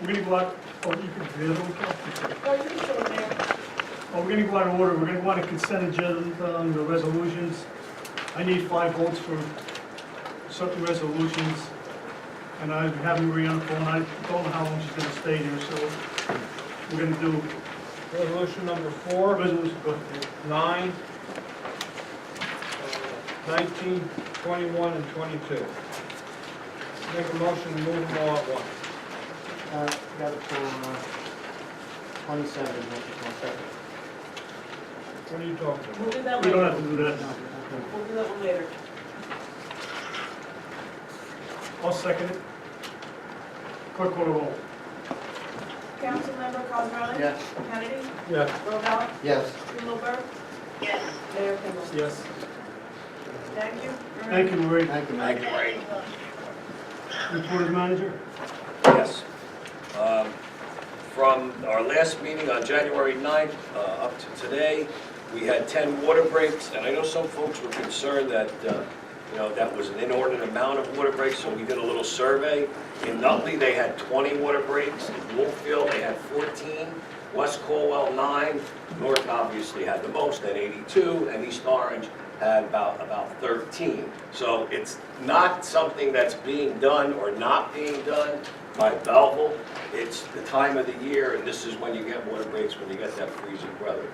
We're gonna go out, oh, you can do the other one, No, you can show it there. oh, we're gonna go out of order, we're gonna go on a consent agenda on the resolutions. I need 5 votes for certain resolutions, and I have Maria on the phone, I don't know how long she's gonna stay here, so we're gonna do Resolution number 4, resolution, go ahead. 9, 19, 21, and 22. Make a motion to move them all at once. Got it for 27, which is second. What are you talking about? We'll do that We don't have later. to do that. We'll do that one later. I'll second it. Clerk call the roll. Councilmember Cosarelli? Yes. Kennedy? Yes. Robel? Yes. Strumelberg? Yes. Mayor Kimball? Yes. Thank you. Thank you, Marie. Thank you, Thank Mayor. you, Ray. Reported manager? Yes. From our last meeting on January 9th up to today, we had 10 water breaks, and I know some folks were concerned that, that was an inordinate amount of water breaks, so we did a little survey. In Nutley, they had 20 water breaks. In Bloomfield, they had 14. West Colwell, 9. North obviously had the most at 82, and East Orange had about 13. So it's not something that's being done or not being done by Belleville. It's the time of the year, and this is when you get water breaks, when you get that freezing weather.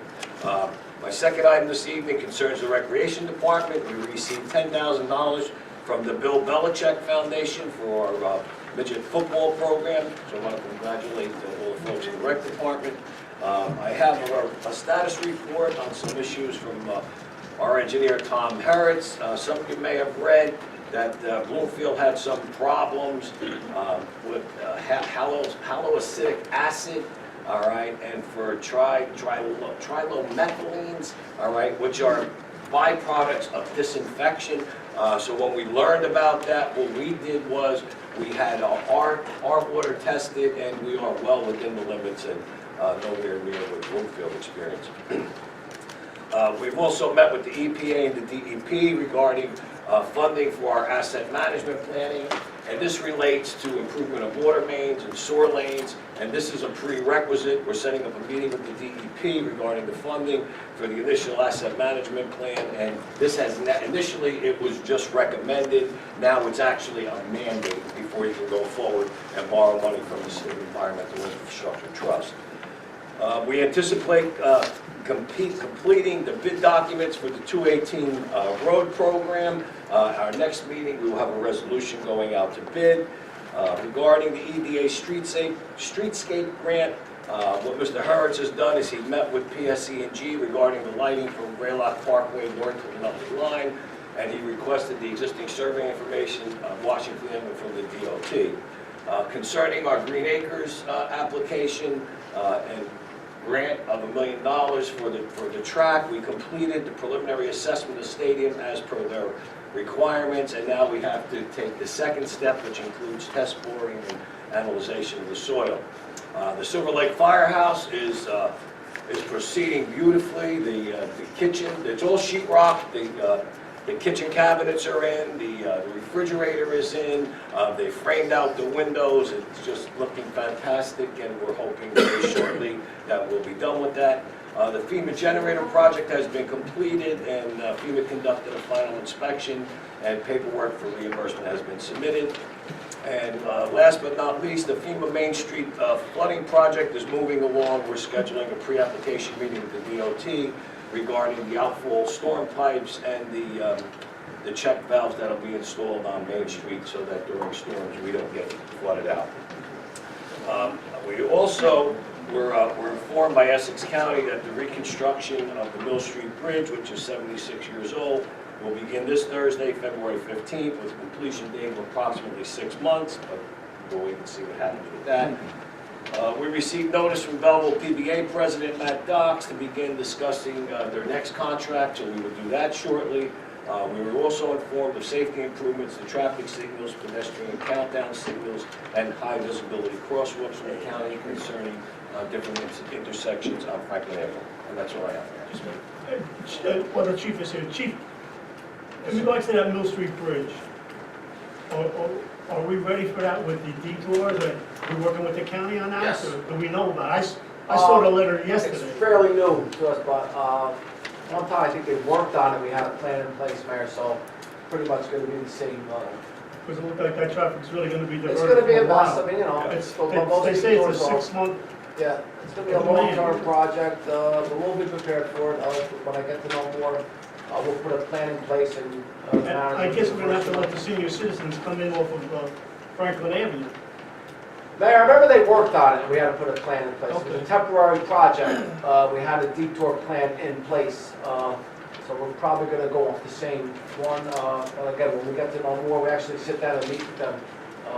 My second item this evening concerns the Recreation Department. We received $10,000 from the Bill Belichick Foundation for our midget football program, so I want to congratulate all the folks in the Rec Department. I have a status report on some issues from our engineer Tom Herritz. Some of you may have read that Bloomfield had some problems with haloacidic acid, all right, and for trilomethylines, all right, which are byproducts of disinfection. So when we learned about that, what we did was we had our water tested, and we are well within the limits and nowhere near what Bloomfield experienced. We've also met with the EPA and the DEP regarding funding for our asset management planning, and this relates to improvement of water mains and sewer lanes, and this is a prerequisite. We're setting up a meeting with the DEP regarding the funding for the initial asset management plan, and this has, initially it was just recommended, now it's actually a mandate before you can go forward and borrow money from the State Environmental Infrastructure Trust. We anticipate completing the bid documents for the 218 road program. Our next meeting, we will have a resolution going out to bid. Regarding the EDA Streetscape Grant, what Mr. Herritz has done is he met with PSE&G regarding the lighting from Graylock Parkway north of the Nutley line, and he requested the existing survey information of Washington and from the DOT. Concerning our Green Acres application and grant of $1 million for the track, we completed the preliminary assessment of the stadium as per their requirements, and now we have to take the second step, which includes test boring and analyzation of the soil. The Silver Lake Firehouse is proceeding beautifully. The kitchen, it's all sheetrock. The kitchen cabinets are in, the refrigerator is in, they framed out the windows. It's just looking fantastic, and we're hoping very shortly that we'll be done with that. The FEMA generator project has been completed, and FEMA conducted a final inspection, and paperwork for reimbursement has been submitted. And last but not least, the FEMA Main Street flooding project is moving along. We're scheduling a pre-application meeting with the DOT regarding the outfall storm pipes and the check valves that will be installed on Main Street so that during storms we don't get flooded out. We also were informed by Essex County that the reconstruction of the Mill Street Bridge, which is 76 years old, will begin this Thursday, February 15th, with a completion date of approximately 6 months, but we'll wait and see what happens with that. We received notice from Belleville PBA President Matt Docks to begin discussing their next contract, so we will do that shortly. We were also informed of safety improvements to traffic signals, pedestrian countdown signals, and high visibility crosswalks in the county concerning different intersections on Franklin Avenue. And that's all I have for you. Well, the chief is here. Chief, in regards to that Mill Street Bridge, Are we ready for that with the detours? Are we working with the county on that? Yes. Or do we know about it? I saw the letter It's yesterday. fairly new to us, but one time I think they worked on it, we had a plan in place, Mayor, so pretty much gonna be the same. Because it looked like that traffic's really gonna be diverted It's gonna be for a a mess, while. I mean, you know, It's, but most they say it's a detours are- 6-month, Yeah, it's gonna be a long-term project, but we'll be prepared for it. When I get to know more, we'll put a plan in place and. and I guess we're gonna have to let the senior citizens come in off of Franklin Avenue. Mayor, I remember they worked on it, we had to put a plan in place. It was Okay. a temporary project, we had a detour plan in place, so we're probably gonna go off the same one. And again, when we get to know more, we actually sit down and meet with them.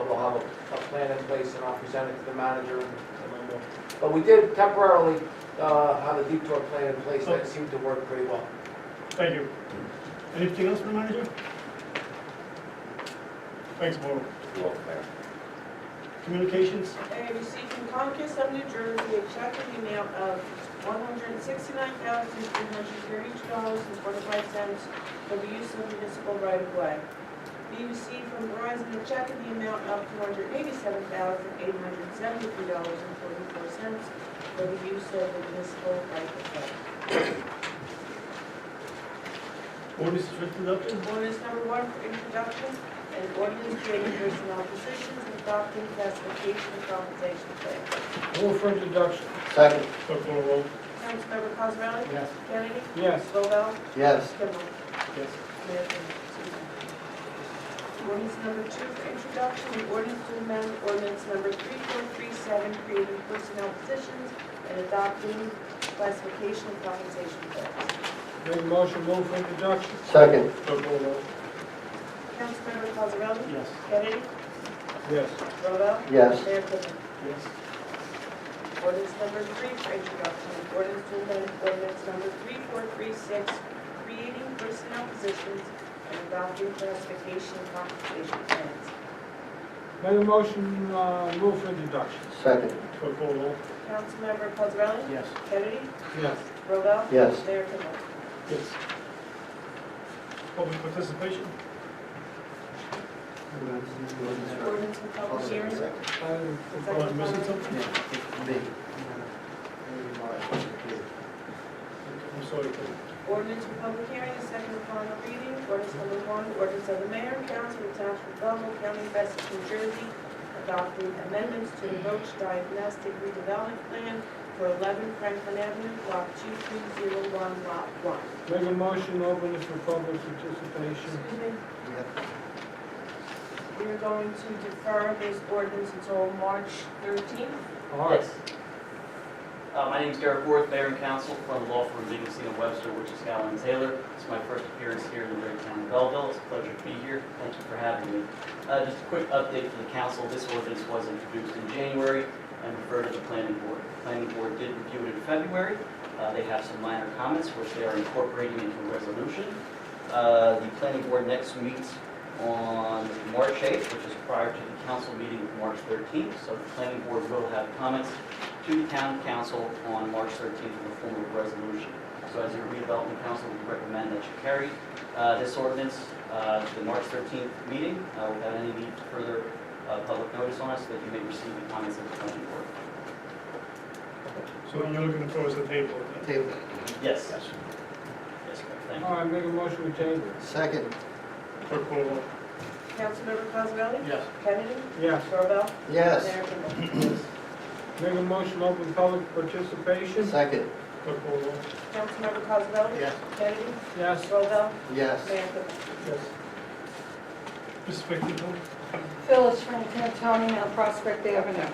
We'll have a plan in place and I'll present it to the manager and know more. But we did temporarily have a detour plan in place that seemed to work pretty well. Thank you. Anything else for the manager? Thanks, Mauro. You're welcome, Mayor. Communications? A, received from Comcast of New Jersey a check in the amount of $169,332.45 for the use of municipal right-of-way. B, received from Verizon a check in the amount of $287,873.44 for the use of the municipal right-of-way. Ordinance for introduction? Ordinance number 1 for introduction, and ordinance creating personnel positions and adopting classification and compensation plan. Move for introduction. Second. Clerk call the roll. Councilmember Cosarelli? Yes. Kennedy? Yes. Robel? Yes. Kimball? Yes. Mayor Kimball. Ordinance number 2 for introduction, and ordinance to amend ordinance number 3437, creating personnel positions and adopting classification and compensation plans. Make a motion, move for introduction. Second. Clerk call the roll. Councilmember Cosarelli? Yes. Kennedy? Yes. Robel? Yes. Mayor Kimball. Yes. Ordinance number 3 for introduction, and ordinance to amend ordinance number 3436, creating personnel positions and adopting classification and compensation plans. Make a motion, move for introduction. Second. Clerk call the roll. Councilmember Cosarelli? Yes. Kennedy? Yes. Robel? Yes. Mayor Kimball. Yes. Public participation? Ordinance and public hearing. Oh, I'm missing something? I'm sorry. Ordinance for public hearing, a second and final reading. Ordinance number 1, ordinance of the mayor and council of the township of Belleville, county of Essex, New Jersey, adopting amendments to the Roach Diagnostic Redevelopment Plan for 11 Franklin Avenue, block 2301, lot 1. Make a motion, open this for public participation. Excuse me, we are going to defer this ordinance until March 13th. All right. Yes. My name is Derek Worth, Mayor and Council from the law firm Dickinson and Webster, which is Scallon and Taylor. It's my first appearance here in the great town of Belleville. It's a pleasure to be here. Thank you for having me. Just a quick update for the council. This ordinance was introduced in January and referred to the planning board. The planning board did review it in February. They have some minor comments, which they are incorporating into a resolution. The planning board next meets on March 8th, which is prior to the council meeting of March 13th. So the planning board will have comments to the town council on March 13th in the form of a resolution. So as your redevelopment council, we recommend that you carry this ordinance to the March 13th meeting without any need for further public notice on it, so that you may receive the comments of the planning board. So you're looking to throw us a table? Table. Yes. Yes, sir. Thank you. All right, make a motion, we table. Second. Clerk call the roll. Councilmember Cosarelli? Yes. Kennedy? Yes. Robel? Yes. Mayor Kimball. Make a motion, open public participation. Second. Clerk call the roll. Councilmember Cosarelli? Yes. Kennedy? Yes. Robel? Yes. Mayor Kimball. Yes. Ms. Fickington? Phyllis from Cantoni on Prospect Avenue.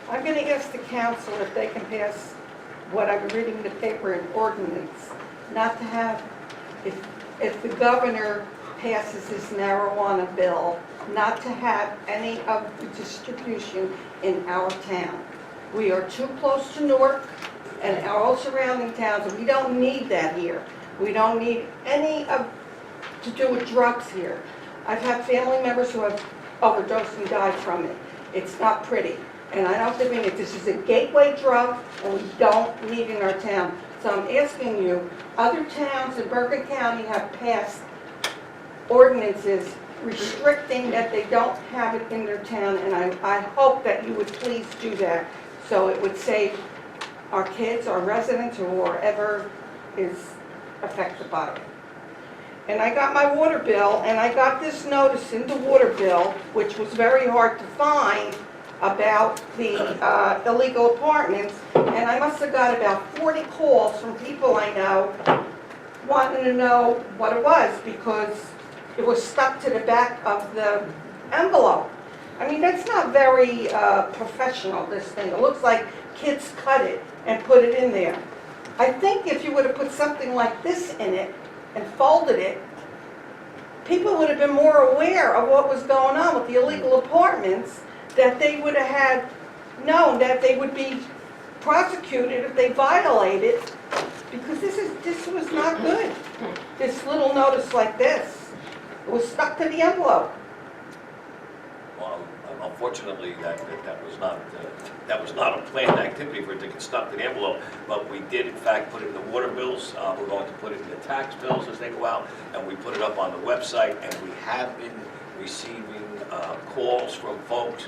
I'm going to ask the council if they can pass what I've been reading in the paper, an ordinance, not to have, if the governor passes his marijuana bill, not to have any of the distribution in our town. We are too close to Newark and all surrounding towns, and we don't need that here. We don't need any of, to do with drugs here. I've had family members who have overdosed and died from it. It's not pretty. And I don't think it. This is a gateway drug, and we don't need it in our town. So I'm asking you, other towns in Bergen County have passed ordinances restricting that they don't have it in their town, and I hope that you would please do that, so it would save our kids, our residents, or whoever is affected by it. And I got my water bill, and I got this notice in the water bill, which was very hard to find, about the illegal apartments, and I must have got about 40 calls from people I know wanting to know what it was, because it was stuck to the back of the envelope. I mean, that's not very professional, this thing. It looks like kids cut it and put it in there. I think if you would have put something like this in it and folded it, people would have been more aware of what was going on with the illegal apartments, that they would have had known that they would be prosecuted if they violated, because this was not good. This little notice like this, it was stuck to the envelope. Well, unfortunately, that was not a planned activity for it to get stuck to the envelope, but we did in fact put it in the water bills. We're going to put it in the tax bills as they go out, and we put it up on the website, and we have been receiving calls from folks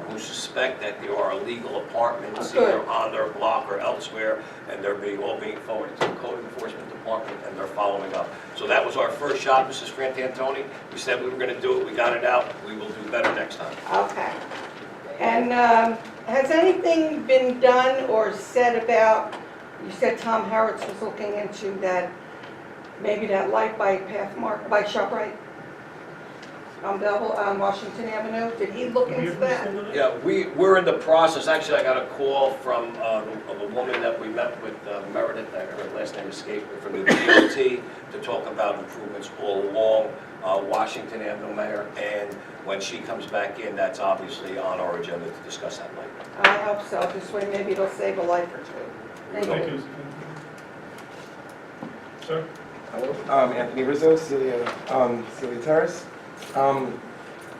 who suspect that there are illegal apartments either on their block or elsewhere, and they're all being forwarded to the code enforcement department, and they're following up. So that was our first shot, Mrs. Frantantoni. We said we were going to do it. We got it out. We will do better next time. Okay. And has anything been done or said about, you said Tom Harrods was looking into that, maybe that light by by ShopRite on Belleville, on Washington Avenue? Did he look into that? Yeah, we're in the process. Actually, I got a call from of a woman that we met with, Meredith, her last name escaped me, from the DOT, to talk about improvements all along Washington Avenue, Mayor. And when she comes back in, that's obviously on our agenda to discuss that later. I hope so. This way maybe it'll save a life or two. Thank you. Sir? Anthony Rizzo, Celia Terrace.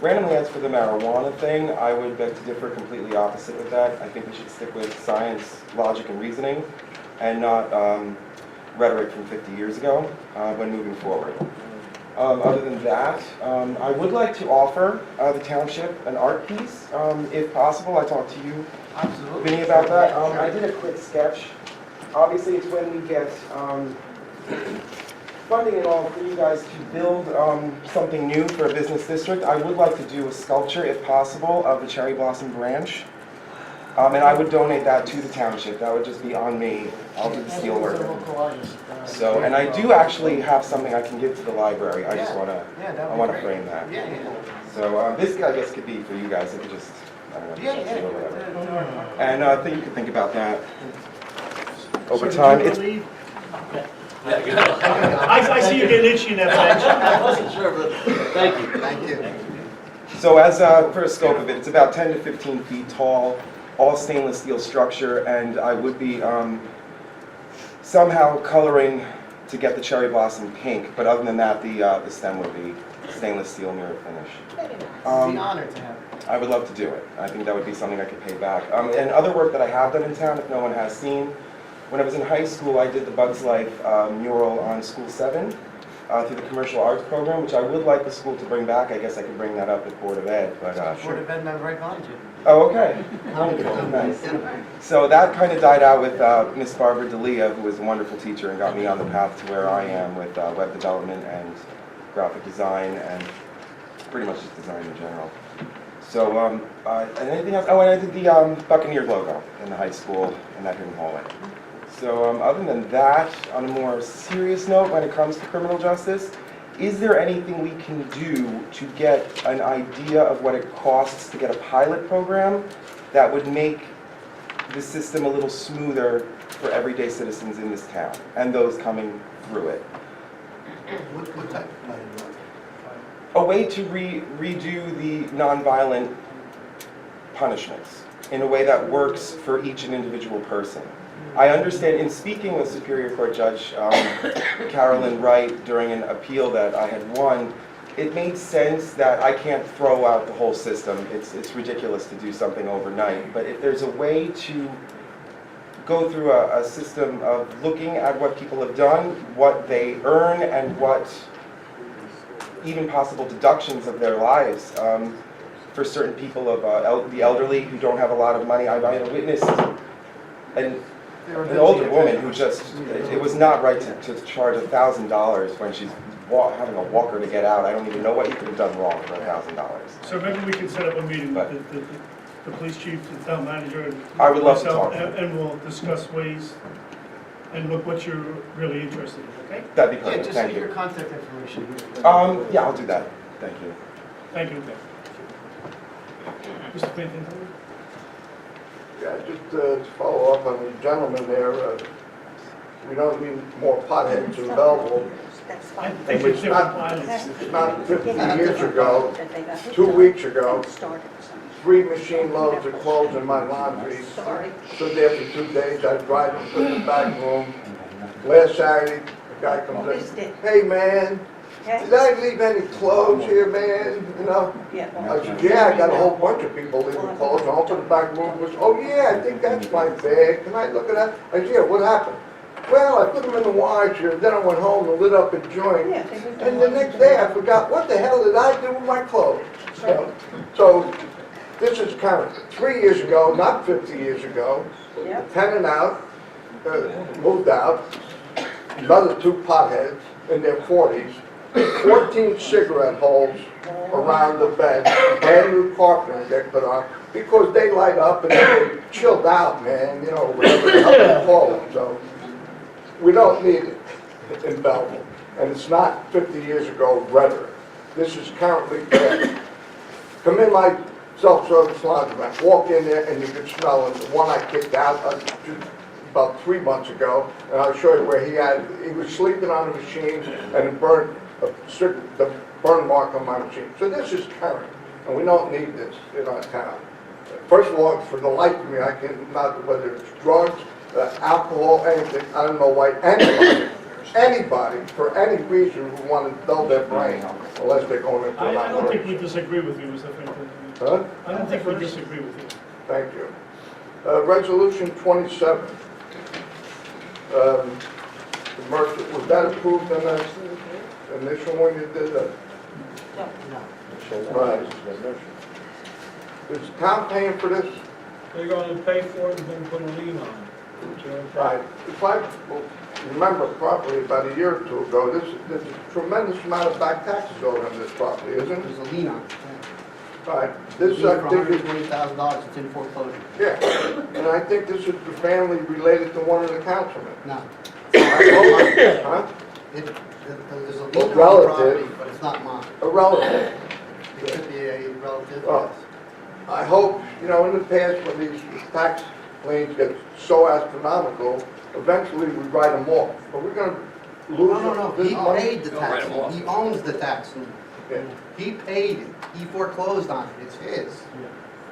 Randomly, as for the marijuana thing, I would beg to differ completely opposite with that. I think we should stick with science, logic, and reasoning, and not rhetoric from 50 years ago when moving forward. Other than that, I would like to offer the township an art piece, if possible. I talked to you, Vinny, about that. I did a quick sketch. Obviously, it's when we get funding and all for you guys to build something new for a business district. I would like to do a sculpture, if possible, of the cherry blossom branch. And I would donate that to the township. That would just be on me. I'll do the steel work. So, and I do actually have something I can give to the library. I just want to frame that. So this, I guess, could be for you guys. It could just, I don't know, or whatever. And I think you could think about that over time. It's I see you getting itchy in that bench. I wasn't sure, but thank you. Thank you. So as for a scope of it, it's about 10 to 15 feet tall, all stainless steel structure, and I would be somehow coloring to get the cherry blossom pink, but other than that, the stem would be stainless steel mirror finish. It's an honor to have it. I would love to do it. I think that would be something I could pay back. And other work that I have done in town, if no one has seen, when I was in high school, I did the Bugs Life mural on School 7 through the commercial arts program, which I would like the school to bring back. I guess I could bring that up at Board of Ed, but Board of Ed, I'm right behind you. Oh, okay. Wonderful. Nice. So that kind of died out with Miss Barbara D'Elia, who was a wonderful teacher and got me on the path to where I am with web development and graphic design and pretty much just design in general. So, and anything else? Oh, and I did the Buccaneers logo in the high school in that hidden hallway. So other than that, on a more serious note, when it comes to criminal justice, is there anything we can do to get an idea of what it costs to get a pilot program that would make the system a little smoother for everyday citizens in this town and those coming through it? What type of money? A way to redo the nonviolent punishments in a way that works for each and individual person. I understand, in speaking with Superior Court Judge Carolyn Wright during an appeal that I had won, it made sense that I can't throw out the whole system. It's ridiculous to do something overnight. But if there's a way to go through a system of looking at what people have done, what they earn, and what even possible deductions of their lives. For certain people of the elderly who don't have a lot of money, I witnessed an older woman who just, it was not right to charge $1,000 when she's having a walker to get out. I don't even know what you could have done wrong for $1,000. So maybe we can set up a meeting But- with the police chief, the town manager, and I would love to myself, talk to them. and we'll discuss ways and look what you're really interested in, okay? That'd be Yeah, perfect, just thank leave your you. contact information here. Yeah, I'll do that, thank you. Thank you. Mr. Clinton? Yeah, just to follow up on the gentleman there, we don't need more potheads in Belleville. That's I fine. think it's different pilots. It's not 50 years ago, 2 weeks ago, 3 machine loads of clothes in my laundry. Sorry. Stood there for 2 days, I dried them, put in the back room. Last Saturday, the guy comes in, hey man, did I leave any clothes here, man? You know? I said, yeah, I got a whole bunch of people leaving clothes. I opened the back room, was, oh yeah, I think that's my bag. Can I look at that? I said, yeah, what happened? Well, I put them in the washer, then I went home and lit up a joint. And the next day I forgot, what the hell did I do with my clothes? So this is kind of 3 years ago, not 50 years ago. Yep. Tenant out, moved out, another 2 potheads in their 40s, 14 cigarette holes around the bed, brand new carpet they put on, because they light up and they chilled out, man, you know, whatever the hell they call it. So we don't need it in Belleville, and it's not 50 years ago rhetoric. This is currently today. Come in my self-service laundromat, walk in there and you can smell it. The one I kicked out about 3 months ago, and I'll show you where he was sleeping on the machine and it burned the burn mark on my machine. So this is current, and we don't need this in our town. First of all, for the life of me, I cannot, whether it's drugs, alcohol, anything, I don't know why anybody, for any reason, who want to dull their brain, unless they're going into an I don't think we operation. disagree with you, Mr. Clinton. Huh? I don't think we disagree with you. Thank you. Resolution 27. Was that approved in the initial one you did? Right. Is the town paying for this? They're gonna pay for it and then put a lien on it. So, Right. If I remember properly, about a year or 2 ago, there's a tremendous amount of back taxes owed on this property, isn't it? There's a lien on it. Right. For This, I think, is, $120,000, it's in foreclosure. yeah. And I think this is the family related to one of the councilmen. No. Huh? There's a Well, lien on the relative. property, but it's not mine. A relative. It could be a relative, Well, yes. I hope, you know, in the past, when these tax liens get so astronomical, eventually we write them off. But we're gonna lose No, this he money. paid the Don't tax write 'em lien. off. He owns the tax lien. Yeah. He paid it. He foreclosed on it. It's his.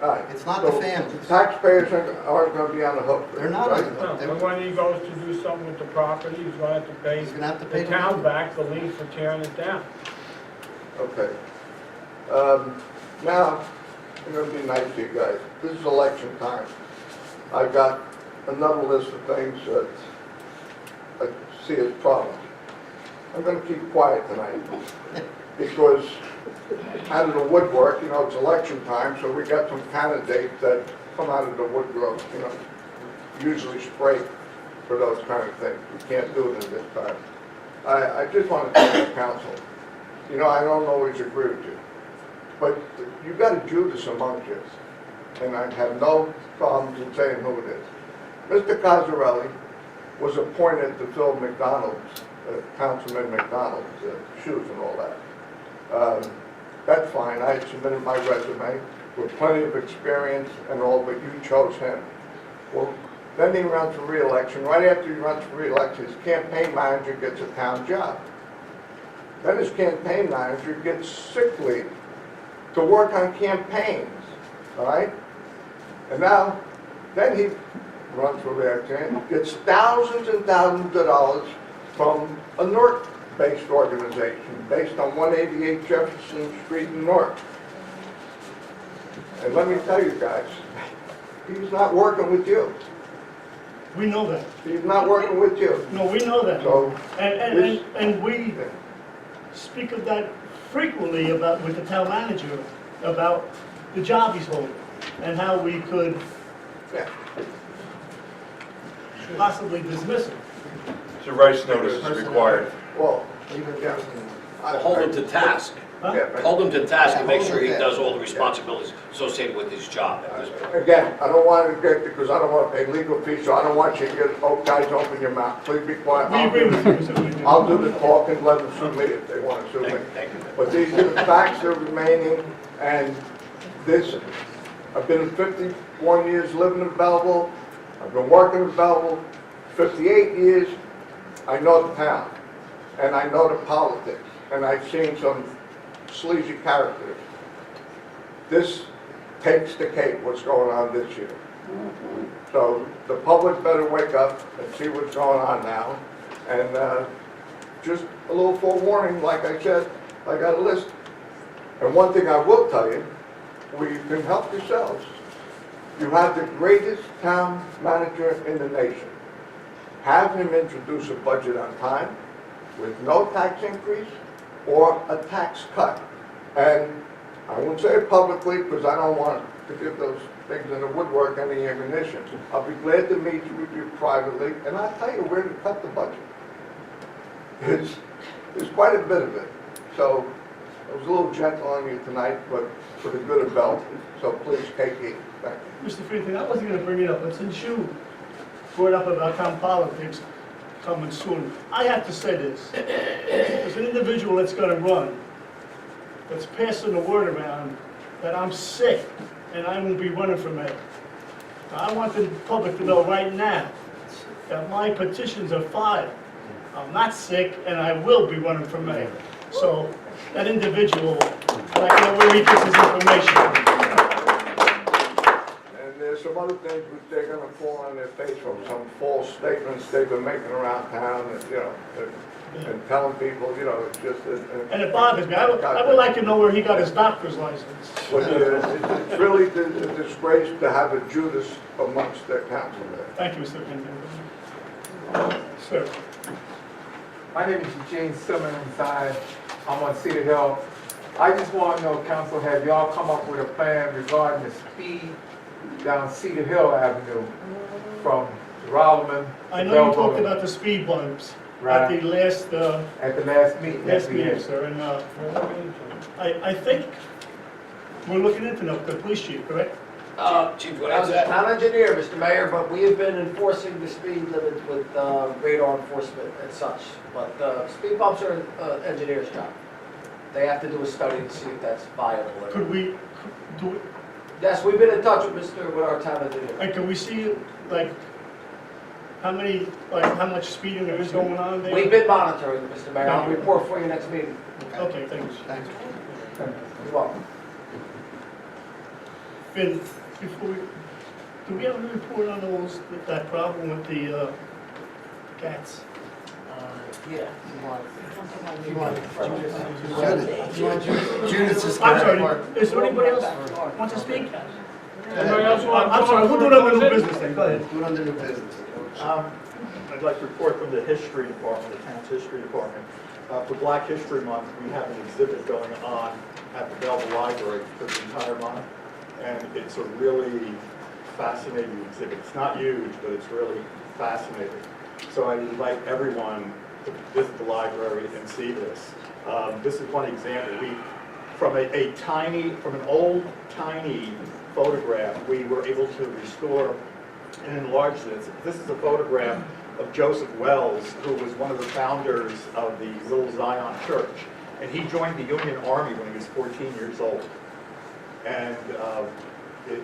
All right. It's not the So family's. Taxpayers aren't gonna be on the hook. for They're it, not right? on the No, hook. but when he goes to do something with the property, he's gonna have to pay He's gonna have to pay the the town money. back the lien for tearing it down. Okay. Now, I'm gonna be nice to you guys. This is election time. I've got another list of things that I see as problems. I'm gonna keep quiet tonight because out of the woodwork, you know, it's election time, so we got some candidates that come out of the woodwork, you know, usually straight for those kind of things. We can't do it in this time. I just want to tell the council, you know, I don't always agree with you, but you got a Judas among you, and I have no problems in saying who it is. Mr. Cosarelli was appointed to fill McDonald's, Councilman McDonald's shoes and all that. That's fine, I submitted my resume with plenty of experience and all, but you chose him. Well, then he runs for re-election. Right after he runs for re-election, his campaign manager gets a town job. Then his campaign manager gets sick leave to work on campaigns, all right? And now, then he runs for re-election, gets thousands and thousands of dollars from a Newark-based organization based on 188 Jefferson Street in Newark. And let me tell you guys, he's not working with you. We know that. He's not working with you. No, we know that. So, And we speak of that frequently about, with the town manager, about the job he's holding, and how we could Yeah. possibly dismiss him. So rights notice is required. Well, Leave it yeah. first. Well, hold him to task. Huh? Yeah, but Hold him to task and make sure he Yeah. does all the responsibilities associated with his job at this point. again, I don't want to get, because I don't want to pay legal fees, so I don't want you to get, oh, guys, open your mouth, please be quiet. We agree with you, Mr. Whitney. I'll do the talking, let them sue me if they want to sue me. Thank you. But these are the facts that are remaining, and this, I've been 51 years living in Belleville, I've been working in Belleville 58 years, I know the town, and I know the politics, and I've seen some sleazy characters. This takes the cake, what's going on this year. So the public better wake up and see what's going on now, and just a little forewarning, like I said, I got a list. And one thing I will tell you, we can help yourselves. You have the greatest town manager in the nation. Have him introduce a budget on time with no tax increase or a tax cut. And I won't say it publicly because I don't want to give those things in the woodwork any ammunition. I'll be glad to meet with you privately, and I'll tell you where to cut the budget. There's quite a bit of it. So I was a little gentle on you tonight, but for the good of Belleville, so please take heed. Thank you. Mr. Friedman, I wasn't gonna bring it up, but since you brought up about town politics coming soon, I have to say this. As an individual that's gonna run, that's passing the word around that I'm sick and I won't be running for mayor. I want the public to know right now that my petitions are filed. I'm not sick and I will be running for mayor. So that individual, I'd like to know where he gets his information. And there's some other things which they're gonna fall on their face from, some false statements they've been making around town, and, you know, and telling people, you know, it's just. And it bothers me. I would like to know where he got his doctor's license. But it's really a disgrace to have a Judas amongst their council there. Thank you, Mr. Friedman. Sir. My name is Eugene Simmons. I'm on Cedar Hill. I just want to know, council, have y'all come up with a plan regarding the speed down Cedar Hill Avenue from Rolliman I to know you Belleville? talked about the speed bumps at Right. the last At the last meeting that we meeting, had. sir, and I think we're looking into the police chief, correct? Chief, what I is was a that? town engineer, Mr. Mayor, but we have been enforcing the speed limit with radar enforcement and such. But speed bumps are an engineer's job. They have to do a study to see if that's viable. or Could not. we do it, Yes, we've been in touch with our town engineer. and can we see, like, how much speeding there is going on there? We've been monitoring, Mr. Mayor. I'll report for you next meeting. Okay, thanks. Thanks. You're welcome. Finn, before we, do we have a report on those, that problem with the cats? Yeah. Judith is I'm correct. sorry, is there anybody else want to speak? Anybody else want? I'm sorry, we'll do it under new business then, go ahead. Do it under new business. I'd like to report from the history department, the town's history department. For Black History Month, we have an exhibit going on at the Belleville Library for the entire month. And it's a really fascinating exhibit. It's not huge, but it's really fascinating. So I invite everyone to visit the library and see this. This is one example. From an old tiny photograph, we were able to restore and enlarge this. This is a photograph of Joseph Wells, who was one of the founders of the Little Zion Church. And he joined the Union Army when he was 14 years old. And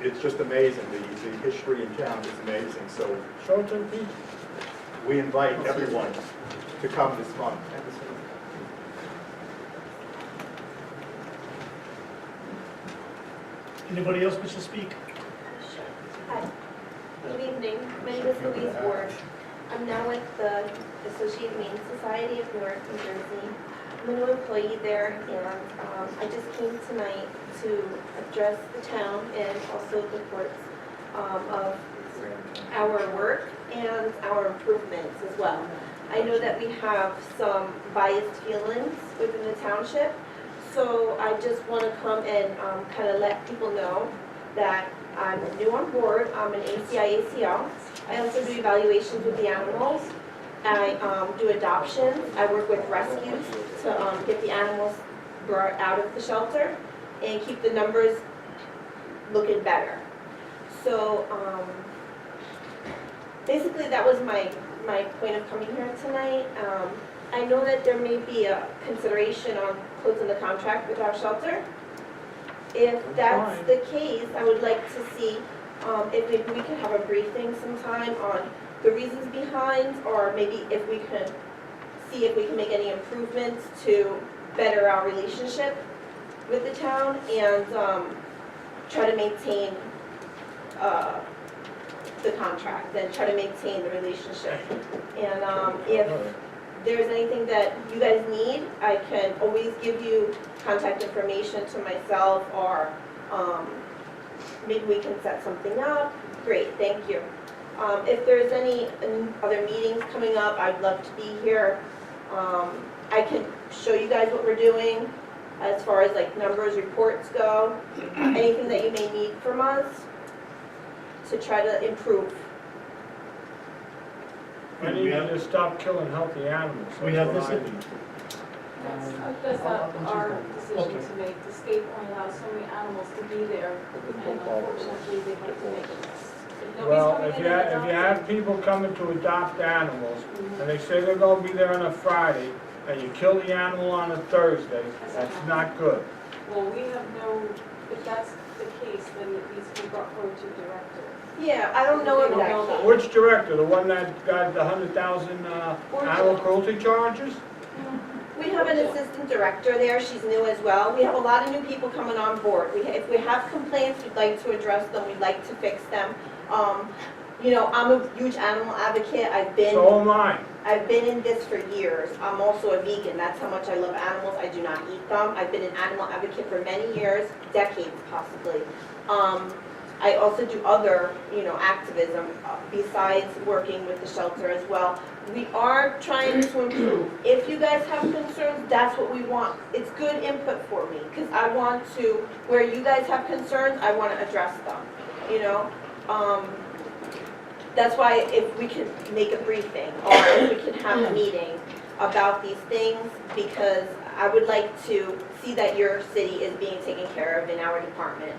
it's just amazing. The history in town is amazing. So Show it to the people. we invite everyone to come this month. Anybody else wish to speak? Hi. Good evening. My name is Louise Ward. I'm now with the Associated Humane Society of Newark, New Jersey. I'm a new employee there, and I just came tonight to address the town and also the courts of our work and our improvements as well. I know that we have some biased feelings within the township, So I just want to come and kind of let people know that I'm new on board. I'm an ACI/ACL. I also do evaluations with the animals. I do adoptions. I work with rescues to get the animals brought out of the shelter and keep the numbers looking better. So basically that was my point of coming here tonight. I know that there may be a consideration on closing the contract with our shelter. If that's the case, I would like to see if maybe we could have a briefing sometime on the reasons behind, or maybe if we could see if we can make any improvements to better our relationship with the town and try to maintain the contract and try to maintain the relationship. And if there's anything that you guys need, I can always give you contact information to myself, or maybe we can set something up. Great, thank you. If there's any other meetings coming up, I'd love to be here. I can show you guys what we're doing as far as like numbers, reports go, anything that you may need from us to try to improve. I need you to stop killing healthy animals. We have That's this what I in- need. That's not our decision to make. The state only allows so many animals to be there, and unfortunately, they have to make it. Well, if you have people coming to adopt animals, and they say they're gonna be there on a Friday, and you kill the animal on a Thursday, that's not good. Well, we have no, if that's the case, then it needs to be brought forward to the director. Yeah, I don't know if that. Which director? The one that got the 100,000 animal cruelty charges? We have an assistant director there, she's new as well. We have a lot of new people coming on board. If we have complaints, we'd like to address them, we'd like to fix them. You know, I'm a huge animal advocate, So am I. I've been in this for years. I'm also a vegan, that's how much I love animals, I do not eat them. I've been an animal advocate for many years, decades possibly. I also do other, you know, activism besides working with the shelter as well. We are trying to improve. If you guys have concerns, that's what we want. It's good input for me, because I want to, where you guys have concerns, I want to address them, you know? That's why if we could make a briefing, or if we could have a meeting about these things, because I would like to see that your city is being taken care of in our department.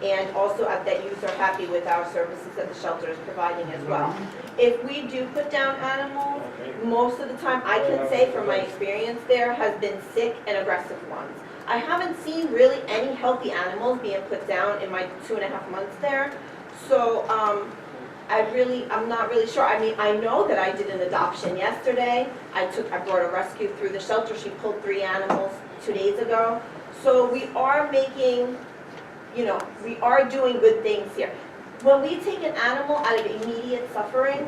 And also that you are happy with our services that the shelter is providing as well. If we do put down animals, most of the time, I can say from my experience there, has been sick and aggressive ones. I haven't seen really any healthy animals being put down in my 2.5 months there. So I'm not really sure. I mean, I know that I did an adoption yesterday. I brought a rescue through the shelter. She pulled 3 animals 2 days ago. So we are making, you know, we are doing good things here. When we take an animal out of immediate suffering,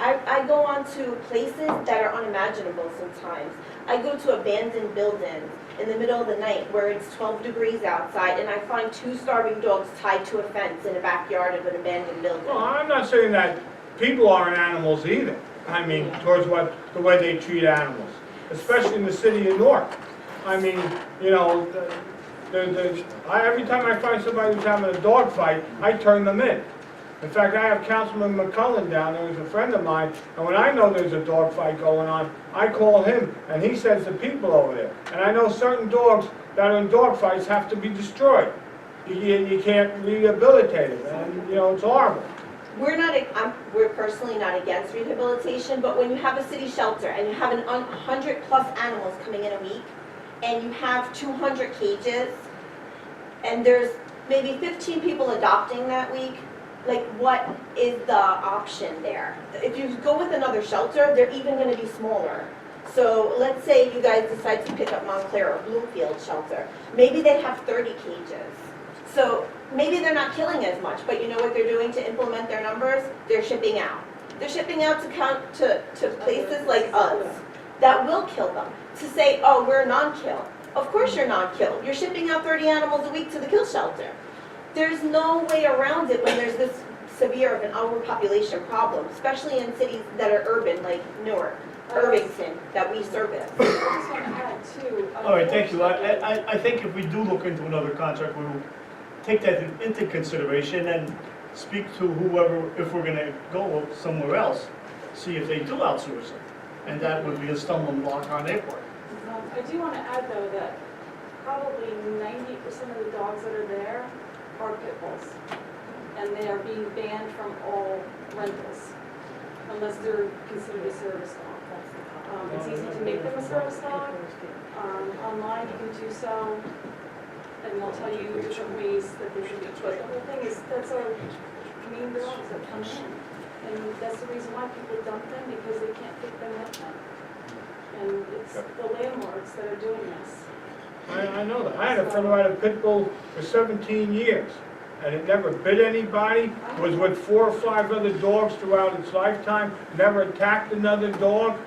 I go on to places that are unimaginable sometimes. I go to abandoned buildings in the middle of the night where it's 12 degrees outside, and I find 2 starving dogs tied to a fence in a backyard of an abandoned building. Well, I'm not saying that people aren't animals either. I mean, towards the way they treat animals, especially in the city of Newark. I mean, you know, every time I find somebody who's having a dog fight, I turn them in. In fact, I have Councilman McCullen down there, who's a friend of mine, and when I know there's a dog fight going on, I call him, and he sends the people over there. And I know certain dogs that are in dog fights have to be destroyed. You can't rehabilitate them, and, you know, it's horrible. We're personally not against rehabilitation, but when you have a city shelter and you have 100+ animals coming in a week, and you have 200 cages, and there's maybe 15 people adopting that week, like, what is the option there? If you go with another shelter, they're even going to be smaller. So let's say you guys decide to pick up Montclair or Bloomfield shelter. Maybe they have 30 cages. So maybe they're not killing as much, but you know what they're doing to implement their numbers? They're shipping out. They're shipping out to places like us that will kill them. To say, oh, we're non-kill. Of course you're non-kill. You're shipping out 30 animals a week to the kill shelter. There's no way around it when there's this severe of an overpopulation problem, especially in cities that are urban like Newark. Irvington that we service. I just want to add too. All right, thank you. I think if we do look into another contract, we will take that into consideration and speak to whoever, if we're gonna go somewhere else, see if they do outsource it. And that would be a stumbling block on their part. I do want to add though that probably 90% of the dogs that are there are pit bulls. And they are being banned from all rentals unless they're considered a service dog. It's easy to make them a service dog. Online you can do so, and they'll tell you different ways that they should be. But the whole thing is, that's our main dogs that come in. And that's the reason why people dump them, because they can't take them with them. And it's the landlords that are doing this. I know that. I had a friend who had a pit bull for 17 years, and it never bit anybody, was with 4 or 5 other dogs throughout its lifetime, never attacked another dog,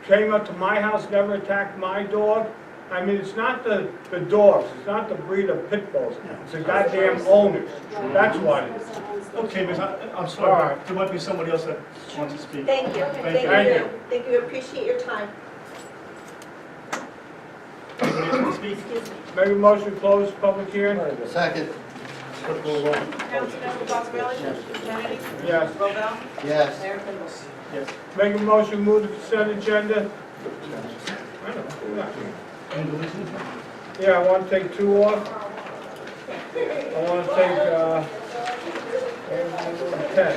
came up to my house, never attacked my dog. I mean, it's not the dogs, it's not the breed of pit bulls, it's the goddamn owners. That's what it is. Okay, Miss, I'm All sorry, right. there might be somebody else that wants to speak. Thank you. Thank you. Thank you. Thank you, appreciate your time. Anybody else want to speak? Make a motion to close public hearing? Second, Clerk call the roll. Councilmember Cosarelli? Kennedy? Yes. Robel? yes. Mayor Kimball? Yes. Make a motion, move the consent agenda? I don't know. Any deletions? Yeah, I want to take 2 off. I want to take, 10.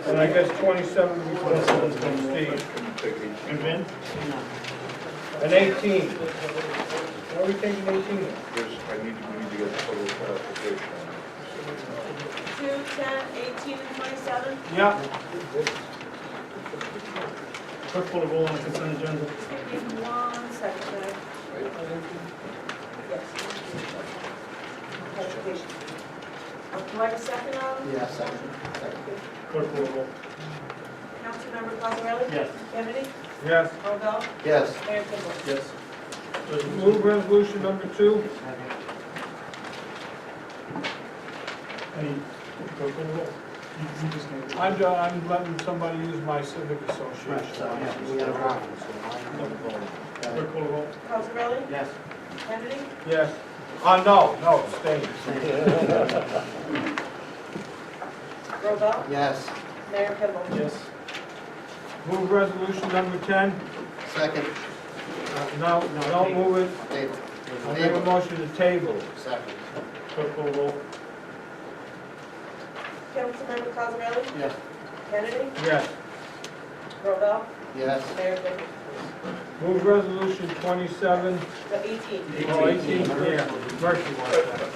And I guess 27 before Steve. And Ben? And 18. Why are we taking 18? We need to get a total clarification on 2, 10, 18, and 27? Yeah. Clerk call the roll on the consent agenda. Just give me 1 second, Mayor. Yes. Clarification. Do I have a second on? Yeah, second. Clerk call the roll. Councilmember Cosarelli? Yes. Kennedy? Yes. Robel? Yes. Mayor Kimball? Yes. Move resolution number 2. Any, clerk call the roll. You just made it. I'm letting somebody use my civic association. Clerk call the roll. Cosarelli? Yes. Kennedy? Yes. No, stay. Robel? Yes. Mayor Kimball? Yes. Move resolution number 10. Second. No, don't move it. Table. I make a motion to table. Second. Clerk call the roll. Councilmember Cosarelli? Yes. Kennedy? Yes. Robel? Yes. Mayor Kimball? Move resolution 27. No, 18. Oh, 18, yeah. Mercy wants that. it.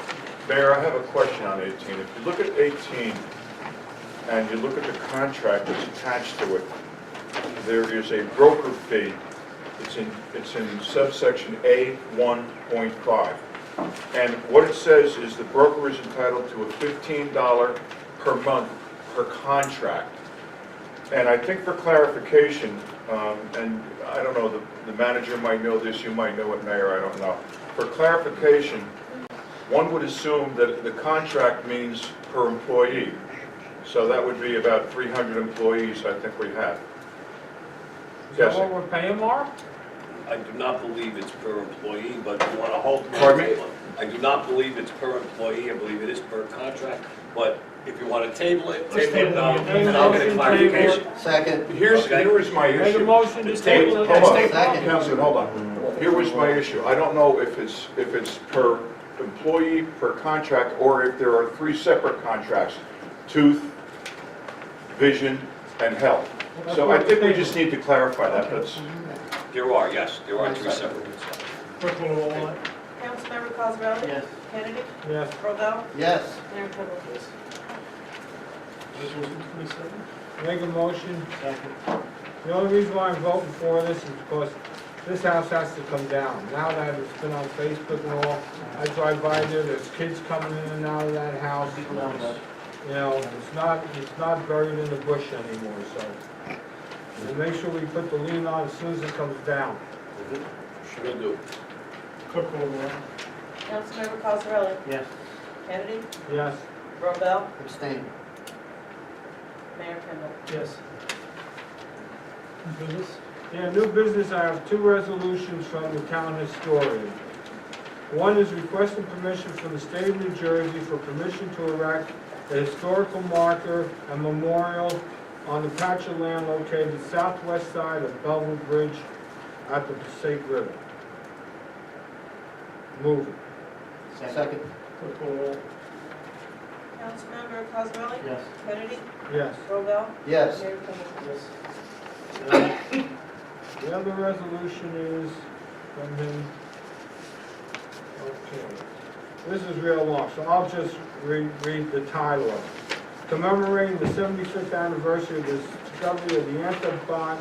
Mayor, I have a question on 18. If you look at 18 and you look at the contract that's attached to it, there is a broker fee. It's in subsection A 1.5. And what it says is the broker is entitled to a $15 per month per contract. And I think for clarification, and I don't know, the manager might know this, you might know it, Mayor, I don't know. For clarification, one would assume that the contract means per employee. So that would be about 300 employees, I think we have. Is that Yes. what we're paying, Mark? I do not believe it's per employee, but if you want to hold. Pardon me? I do not believe it's per employee, I believe it is per contract, but if you want to table it, Let's table it now, table it. and I'll get a clarification. Second. Here Okay. was my Make a issue. motion to It's table tabled. it. Hold on, Second. Councilman, hold on. Here was my issue. I don't know if it's per employee, per contract, or if there are 3 separate contracts, tooth, vision, and health. So I think we just need to clarify that. That's, There are, yes, there are 3 separate ones. Clerk call the roll on it. Councilmember Cosarelli? Yes. Kennedy? Yes. Robel? Yes. Mayor Kimball? Resolution 27. Make a motion. The only reason why I'm voting for this is because this house has to come down. Now that it's been on Facebook and all, I drive by there's kids coming in and out of that house. You know, it's not buried in the bush anymore, so. We'll make sure we put the lien on as soon as it comes down. Will do. Clerk call the roll. Councilmember Cosarelli? Yes. Kennedy? Yes. Robel? Abstain. Mayor Kimball? Yes. Business? Yeah, new business, I have two resolutions from the town historian. One is requesting permission from the state of New Jersey for permission to erect a historical marker and memorial on the patch of land located southwest side of Belleville Bridge at the Passaic River. Move it. Second. Clerk call roll. Councilmember Cosarelli? Yes. Kennedy? Yes. Robel? Yes. Mayor Kimball? The other resolution is from him. Okay. This is real long, so I'll just read the title of it. Commemorating the 75th anniversary of the discovery of the antibiotic,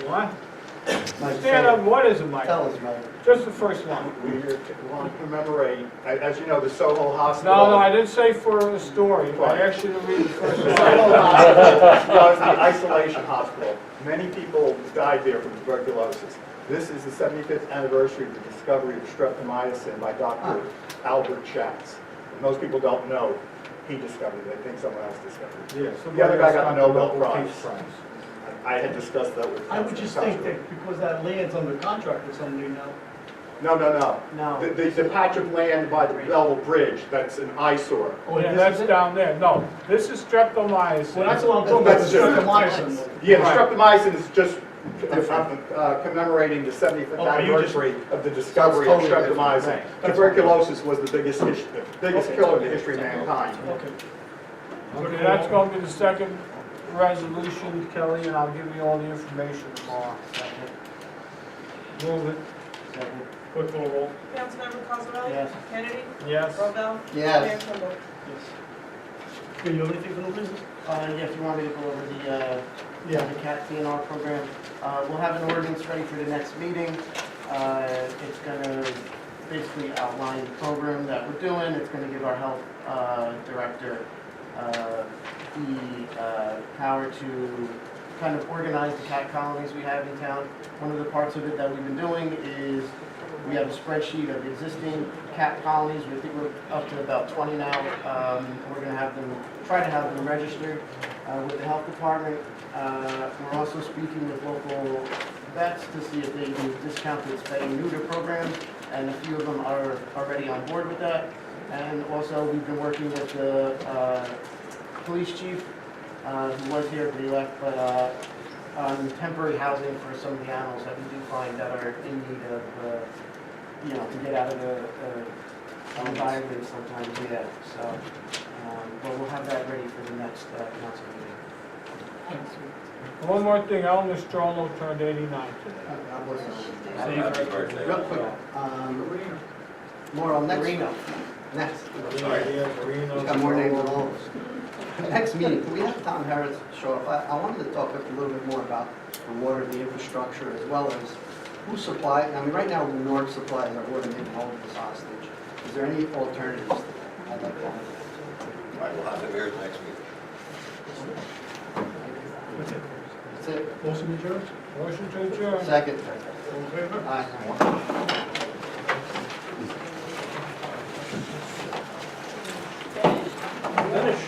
what? Stand up, what is it, Mike? Tell us, Mike. Just the first one. We want to commemorate, as you know, the Soho Hospital. No, I didn't say for a story. I asked you to read the first The one. Soho Hospital was the isolation hospital. Many people died there from tuberculosis. This is the 75th anniversary of the discovery of streptomycin by Dr. Albert Schatz. And most people don't know he discovered it. They think someone else discovered it. Yeah, The other guy got the Nobel Nobel Prize. I had discussed that with. I would just think that because that land's under contract with somebody now. No. No. The patch of land by the Belleville Bridge, that's an eyesore. Oh, Yeah, this that's is it? down there. No, this is streptomycin. Well, that's what I'm talking about, the That's just- streptomycin. Yeah, the Right. streptomycin is just commemorating the 75th Oh, you just- anniversary of the discovery of It's totally different. streptomycin. Right. Tuberculosis was the biggest killer in the history of mankind. Okay. Okay, that's going to be the second resolution, Kelly, and I'll give you all the information tomorrow. Move it. Clerk call roll. Councilmember Cosarelli? Yes. Kennedy? Yes. Robel? Yes. Mayor Kimball? Do you know anything from the business? Yes, you want me to go over the CAT DNR program? We'll have an ordinance ready for the next meeting. It's gonna basically outline the program that we're doing. It's gonna give our health director the power to kind of organize the cat colonies we have in town. One of the parts of it that we've been doing is we have a spreadsheet of existing cat colonies. We think we're up to about 20 now. We're going to have them, try to have them registered with the health department. We're also speaking with local vets to see if they do discounted spay and neuter programs, and a few of them are already on board with that. And also, we've been working with the police chief, who was here, but he left, but on temporary housing for some of the animals that we do find that are in need of, to get out of the environment sometimes, yeah. So, but we'll have that ready for the next council meeting. One more thing, Elmer Strollo turned 89 today. Happy birthday. Real quick, more on next. Marino. Next. Yeah, Marino. He's got more names than all of us. Next meeting, can we have Tom Harris show up? I wanted to talk a little bit more about the water, the infrastructure, as well as who supplies. I mean, right now, North supplies our water, making all of us hostage. Is there any alternatives to that? I'd like to know. All right, we'll have them here next week. That's it. That's it. Motion adjourned? Motion to adjourn. Second. All in favor? Aye. Finish.